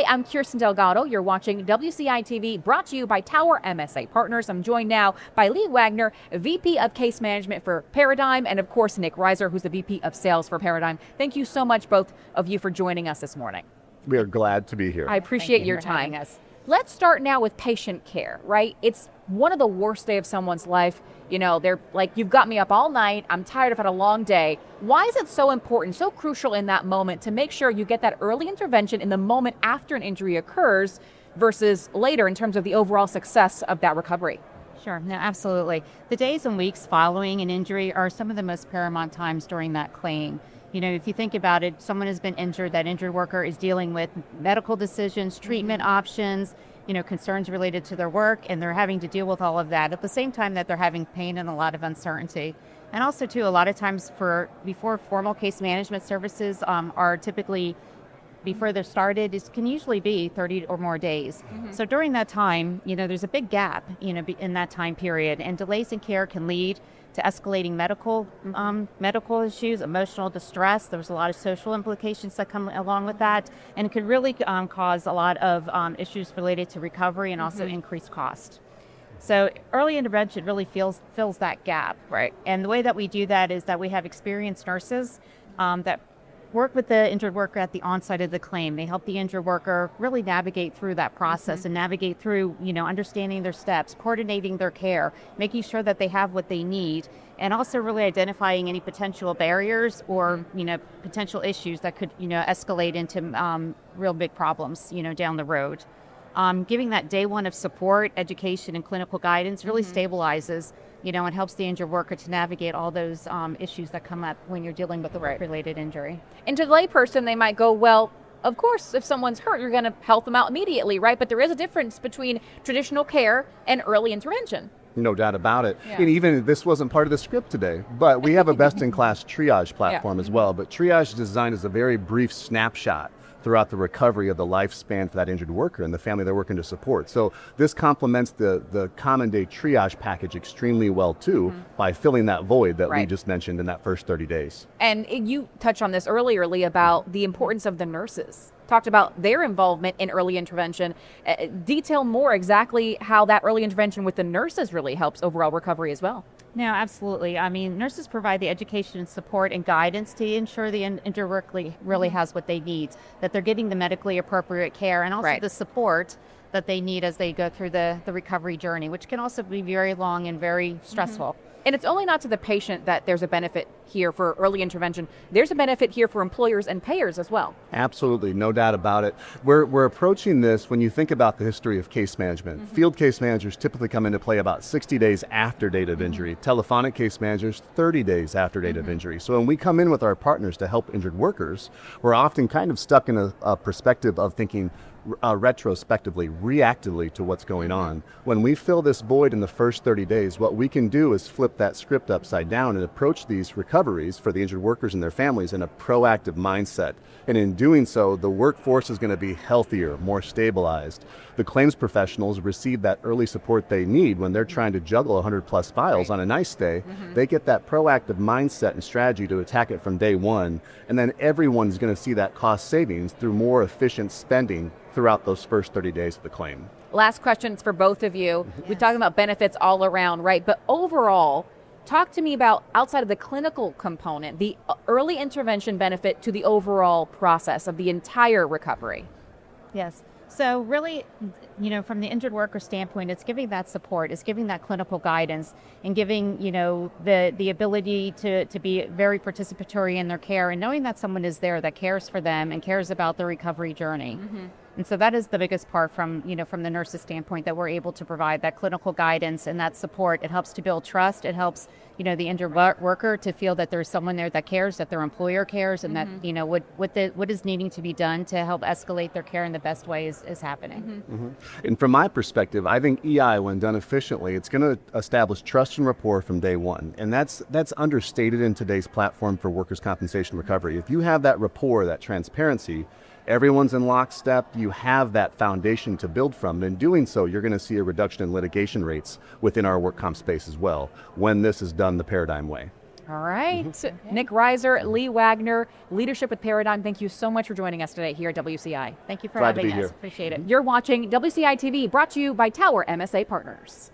Hi, I'm Kirsten Delgado. You're watching WCI-TV, brought to you by Tower MSA Partners. I'm joined now by Lea Wagner, VP of Case Management for Paradigm, and of course, Nic Rizer, who's the VP of Sales for Paradigm. Thank you so much, both of you, for joining us this morning. We are glad to be here. I appreciate your time. Let's start now with patient care, right? It's one of the worst days of someone's life. You know, they're like, you've got me up all night. I'm tired. I've had a long day. Why is it so important, so crucial in that moment to make sure you get that early intervention in the moment after an injury occurs versus later in terms of the overall success of that recovery? Sure, no, absolutely. The days and weeks following an injury are some of the most paramount times during that claim. You know, if you think about it, someone has been injured, that injured worker is dealing with medical decisions, treatment options, you know, concerns related to their work, and they're having to deal with all of that at the same time that they're having pain and a lot of uncertainty. And also, too, a lot of times before formal case management services are typically, before they're started, it can usually be 30 or more days. So during that time, you know, there's a big gap, you know, in that time period, and delays in care can lead to escalating medical issues, emotional distress. There's a lot of social implications that come along with that, and it could really cause a lot of issues related to recovery and also increased cost. So early intervention really fills that gap, right? And the way that we do that is that we have experienced nurses that work with the injured worker at the onset of the claim. They help the injured worker really navigate through that process and navigate through, you know, understanding their steps, coordinating their care, making sure that they have what they need, and also really identifying any potential barriers or, you know, potential issues that could, you know, escalate into real big problems, you know, down the road. Giving that day one of support, education, and clinical guidance really stabilizes, you know, and helps the injured worker to navigate all those issues that come up when you're dealing with a work-related injury. And to the layperson, they might go, well, of course, if someone's hurt, you're going to help them out immediately, right? But there is a difference between traditional care and early intervention. No doubt about it. And even this wasn't part of the script today, but we have a best-in-class triage platform as well. But triage is designed as a very brief snapshot throughout the recovery of the lifespan for that injured worker and the family they're working to support. So this complements the common day triage package extremely well too, by filling that void that we just mentioned in that first 30 days. And you touched on this earlier, Lee, about the importance of the nurses. Talked about their involvement in early intervention. Detail more exactly how that early intervention with the nurses really helps overall recovery as well. No, absolutely. I mean, nurses provide the education and support and guidance to ensure the injured worker really has what they need, that they're getting the medically appropriate care, and also the support that they need as they go through the recovery journey, which can also be very long and very stressful. And it's only not to the patient that there's a benefit here for early intervention. There's a benefit here for employers and payers as well. Absolutely, no doubt about it. We're approaching this when you think about the history of case management. Field case managers typically come into play about 60 days after date of injury. Telephonic case managers, 30 days after date of injury. So when we come in with our partners to help injured workers, we're often kind of stuck in a perspective of thinking retrospectively, reactively to what's going on. When we fill this void in the first 30 days, what we can do is flip that script upside down and approach these recoveries for the injured workers and their families in a proactive mindset. And in doing so, the workforce is going to be healthier, more stabilized. The claims professionals receive that early support they need when they're trying to juggle 100 plus files on a nice day. They get that proactive mindset and strategy to attack it from day one. And then everyone's going to see that cost savings through more efficient spending throughout those first 30 days of the claim. Last questions for both of you. We're talking about benefits all around, right? But overall, talk to me about, outside of the clinical component, the early intervention benefit to the overall process of the entire recovery. Yes. So really, you know, from the injured worker standpoint, it's giving that support, it's giving that clinical guidance, and giving, you know, the ability to be very participatory in their care, and knowing that someone is there that cares for them and cares about the recovery journey. And so that is the biggest part from, you know, from the nurse's standpoint, that we're able to provide that clinical guidance and that support. It helps to build trust. It helps, you know, the injured worker to feel that there's someone there that cares, that their employer cares, and that, you know, what is needing to be done to help escalate their care in the best way is happening. And from my perspective, I think EI, when done efficiently, it's going to establish trust and rapport from day one. And that's understated in today's platform for workers' compensation recovery. If you have that rapport, that transparency, everyone's in lockstep, you have that foundation to build from. And in doing so, you're going to see a reduction in litigation rates within our work comp space as well, when this is done the Paradigm way. All right. Nic Rizer, Lea Wagner, Leadership with Paradigm, thank you so much for joining us today here at WCI. Thank you for Glad to having be us. here. Appreciate it. You're watching WCI-TV, brought to you by Tower MSA Partners.